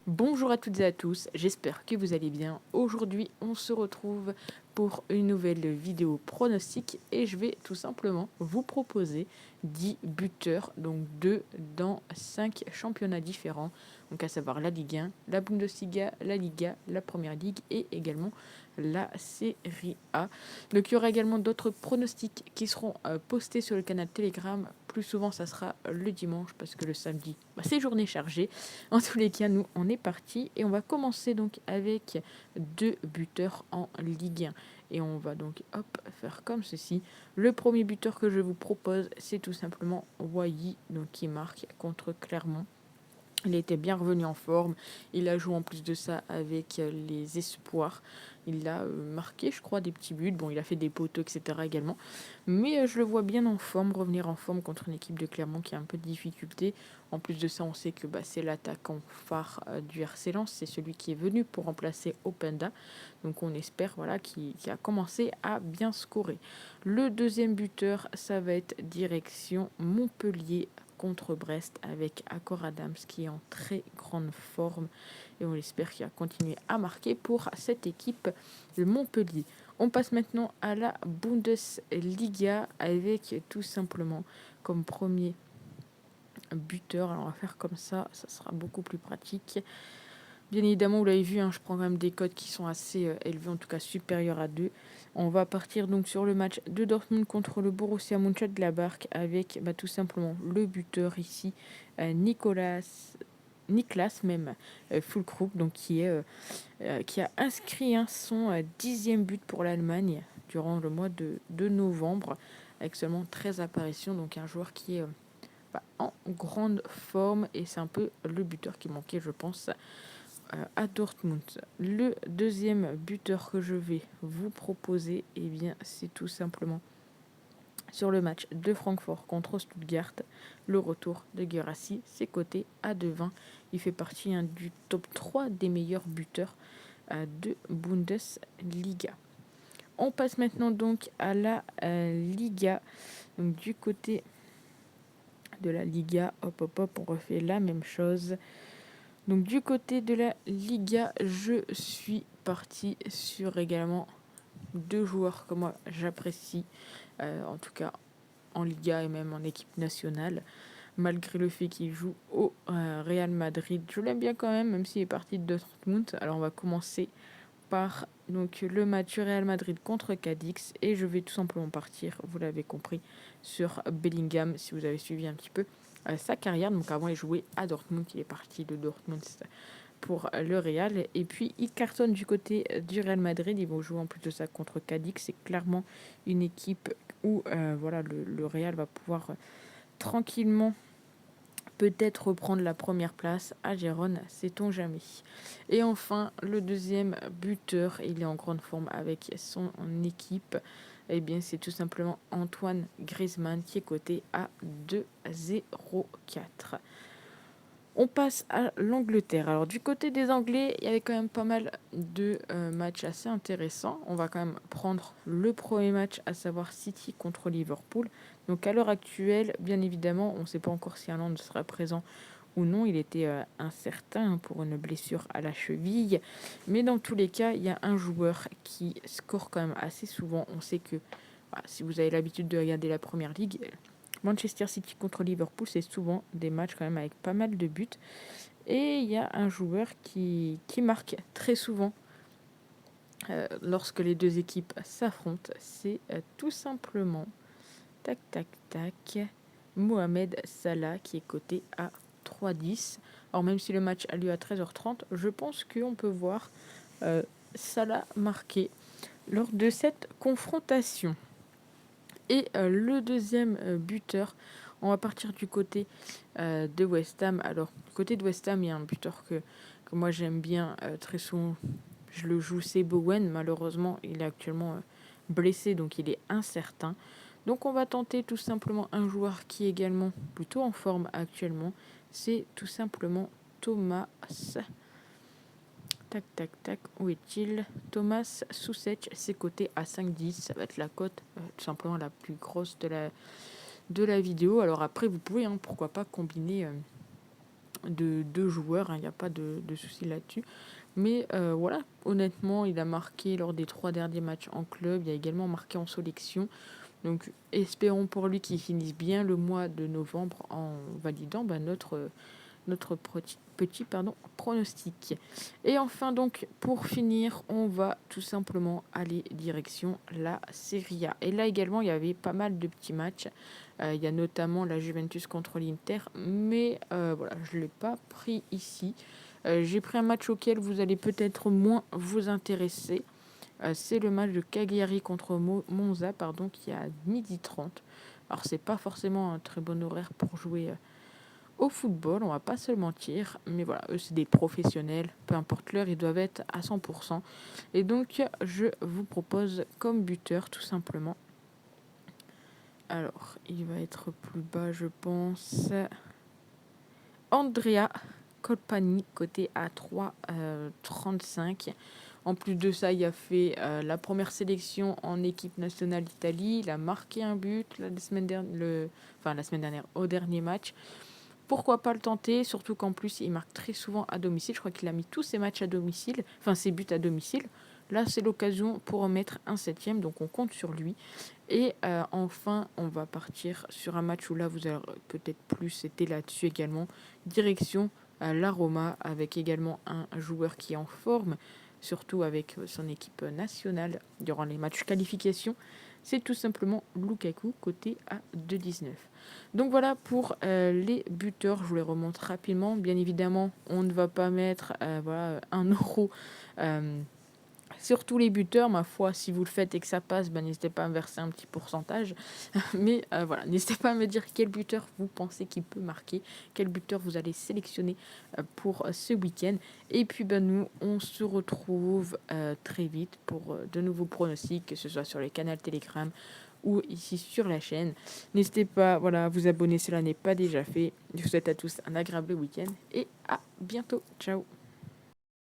Bonjour à toutes et à tous, j'espère que vous allez bien. Aujourd'hui, on se retrouve pour une nouvelle vidéo pronostic et je vais tout simplement vous proposer 10 buteurs, donc 2 dans 5 championnats différents, donc à savoir la Ligue 1, la Bundesliga, la Liga, la Première Ligue et également la Serie A. Donc il y aura également d'autres pronostics qui seront postés sur le canal Telegram. Plus souvent, ça sera le dimanche parce que le samedi, c'est journée chargée. En tous les cas, nous, on est parti et on va commencer donc avec 2 buteurs en Ligue 1. Et on va donc faire comme ceci. Le premier buteur que je vous propose, c'est tout simplement Wai, donc qui marque contre Clermont. Il était bien revenu en forme. Il a joué en plus de ça avec les espoirs. Il a marqué, je crois, des petits buts. Bon, il a fait des poteaux, etc. également. Mais je le vois bien en forme, revenir en forme contre une équipe de Clermont qui a un peu de difficulté. En plus de ça, on sait que c'est l'attaquant phare du RC Lens. C'est celui qui est venu pour remplacer Openda. Donc on espère qu'il a commencé à bien scorer. Le deuxième buteur, ça va être direction Montpellier contre Brest avec Accor Adams qui est en très grande forme et on espère qu'il va continuer à marquer pour cette équipe de Montpellier. On passe maintenant à la Bundesliga avec tout simplement comme premier buteur. Alors on va faire comme ça sera beaucoup plus pratique. Bien évidemment, vous l'avez vu, je prends quand même des cotes qui sont assez élevés, en tout cas supérieurs à 2. On va partir donc sur le match de Dortmund contre le Borussia Mönchengladbach avec tout simplement le buteur ici, Niklas même Füllkrug, donc qui a inscrit son 10e but pour l'Allemagne durant le mois de novembre avec seulement 13 apparitions. Donc un joueur qui est en grande forme et c'est un peu le buteur qui manquait, je pense, à Dortmund. Le deuxième buteur que je vais vous proposer, c'est tout simplement sur le match de Francfort contre Stuttgart, le retour de Guirassy. C'est coté à 2,20. Il fait partie du top 3 des meilleurs buteurs de Bundesliga. On passe maintenant donc à la Liga. Donc du côté de la Liga, on refait la même chose. Donc du côté de la Liga, je suis parti sur également 2 joueurs que moi j'apprécie, en tout cas en Liga et même en équipe nationale, malgré le fait qu'il joue au Real Madrid. Je l'aime bien quand même s'il est parti de Dortmund. Alors on va commencer par donc, le match Real Madrid contre Cadix et je vais tout simplement partir, vous l'avez compris, sur Bellingham si vous avez suivi un petit peu sa carrière. Donc avant il jouait à Dortmund, il est parti de Dortmund pour le Real et puis il cartonne du côté du Real Madrid. Ils vont jouer en plus de ça contre Cadix. C'est clairement une équipe où le Real va pouvoir tranquillement peut-être reprendre la première place à Gérone, sait-on jamais. Et enfin, le deuxième buteur, il est en grande forme avec son équipe. C'est tout simplement Antoine Griezmann qui est coté à 2,04. On passe à l'Angleterre. Alors du côté des Anglais, il y avait quand même pas mal de matchs assez intéressants. On va quand même prendre le premier match, à savoir City contre Liverpool. Donc à l'heure actuelle, bien évidemment, on ne sait pas encore si Haaland sera présent ou non. Il était incertain pour une blessure à la cheville. Mais dans tous les cas, il y a un joueur qui score quand même assez souvent. On sait que si vous avez l'habitude de regarder la Première Ligue, Manchester City contre Liverpool, c'est souvent des matchs quand même avec pas mal de buts. Et il y a un joueur qui marque très souvent lorsque les deux équipes s'affrontent. C'est tout simplement, tac, tac, tac, Mohamed Salah qui est coté à 3,10. Alors même si le match a lieu à 13h30, je pense qu'on peut voir Salah marquer lors de cette confrontation. Et le deuxième buteur, on va partir du côté de West Ham. Alors, du côté de West Ham, il y a un buteur que moi j'aime bien très souvent. Je le joue, c'est Bowen. Malheureusement, il est actuellement blessé, donc il est incertain. Donc, on va tenter tout simplement un joueur qui est également plutôt en forme actuellement. C'est tout simplement Thomas. Tac, tac, tac. Où est-il? Thomas Soucek, c'est coté à 5,10. Ça va être la cote tout simplement la plus grosse de la vidéo. Alors après, vous pouvez, pourquoi pas, combiner de deux joueurs, hein, il n'y a pas de souci là-dessus. Mais voilà, honnêtement, il a marqué lors des 3 derniers matchs en club, il a également marqué en sélection. Donc espérons pour lui qu'il finisse bien le mois de novembre en validant notre pronostic. Et enfin donc pour finir, on va tout simplement aller direction la Serie A. Et là également il y avait pas mal de petits matchs. Il y a notamment la Juventus contre l'Inter, mais voilà, je ne l'ai pas pris ici. J'ai pris un match auquel vous allez peut-être moins vous intéresser. C'est le match de Cagliari contre Monza, qui est à 12h30. Alors c'est pas forcément un très bon horaire pour jouer au football, on va pas se le mentir, mais voilà, eux c'est des professionnels, peu importe l'heure, ils doivent être à 100%. Et donc je vous propose comme buteur tout simplement. Alors, il va être plus bas, je pense. Andrea Colpani, côté à 3,35. En plus de ça, il a fait la première sélection en équipe nationale d'Italie. Il a marqué un but la semaine dernière, au dernier match. Pourquoi pas le tenter? Surtout qu'en plus, il marque très souvent à domicile. Je crois qu'il a mis tous ses matchs à domicile, enfin ses buts à domicile. Là, c'est l'occasion pour en mettre un 7e, donc on compte sur lui. Et enfin, on va partir sur un match où là, vous avez peut-être plus, c'était là-dessus également. Direction la Roma, avec également un joueur qui est en forme, surtout avec son équipe nationale durant les matchs qualification. C'est tout simplement Lukaku, côté à 2,19. Donc voilà pour les buteurs, je vous les remonte rapidement. Bien évidemment, on ne va pas mettre 1 euro sur tous les buteurs. Ma foi, si vous le faites et que ça passe, n'hésitez pas à me verser un petit pourcentage. Mais voilà, n'hésitez pas à me dire quel buteur vous pensez qu'il peut marquer, quel buteur vous allez sélectionner pour ce week-end. Et puis nous, on se retrouve très vite pour de nouveaux pronostics, que ce soit sur les canaux Telegram ou ici sur la chaîne. N'hésitez pas à vous abonner si cela n'est pas déjà fait. Je vous souhaite à tous un agréable week-end et à bientôt. Ciao.